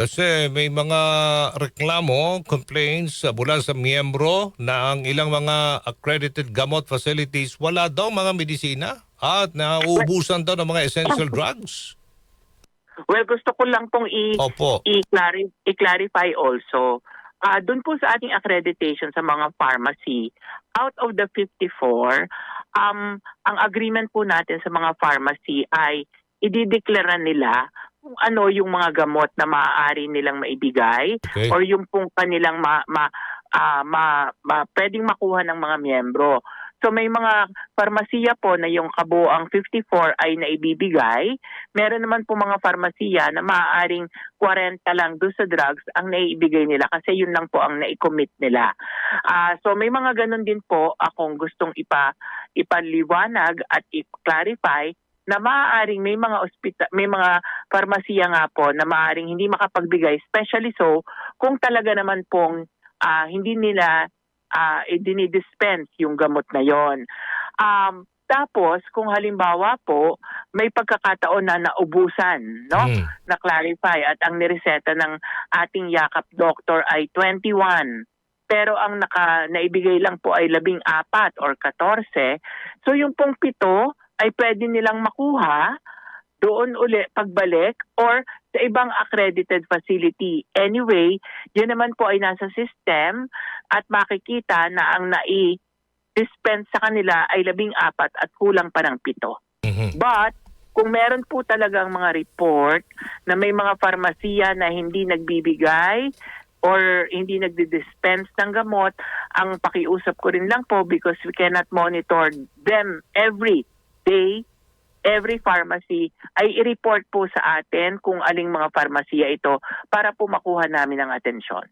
Kasi may mga reklamo, complaints mula sa miyembro na ang ilang mga accredited gamot facilities wala daw mga medisina at nauubusan daw ng mga essential drugs. Well, gusto ko lang pong Opo. i-clarify also. Doon po sa ating accreditation sa mga pharmacy, out of the 54, ang agreement po natin sa mga pharmacy ay idideklara nila kung ano yung mga gamot na maaari nilang maibigay Okay. or yung pong kanilang pwedeng makuha ng mga miyembro. So may mga farmasiya po na yung kabuuang 54 ay naibibigay. Meron naman po mga farmasiya na maaaring 40 lang doon sa drugs ang naibigay nila kasi yun lang po ang nai-commit nila. So may mga ganun din po akong gustong ipaliwanag at i-clarify na maaaring may mga farmasiya nga po na maaaring hindi makapagbigay, especially so kung talaga naman pong hindi nila dinidispense yung gamot na yon. Tapos, kung halimbawa po, may pagkakataon na naubusan, no? Na-clarify at ang nireseta ng ating yakap doktor ay 21. Pero ang naibigay lang po ay 14 or 14. So yung pong 7 ay pwede nilang makuha doon uli pagbalik or sa ibang accredited facility. Anyway, yun naman po ay nasa system at makikita na ang dispense sa kanila ay 14 at kulang pa ng 7. But kung meron po talagang mga report na may mga farmasiya na hindi nagbibigay or hindi nagdi-dispense ng gamot, ang pakiusap ko rin lang po because we cannot monitor them every day, every pharmacy, ay i-report po sa atin kung aling mga farmasiya ito para po makuha namin ang atensyon.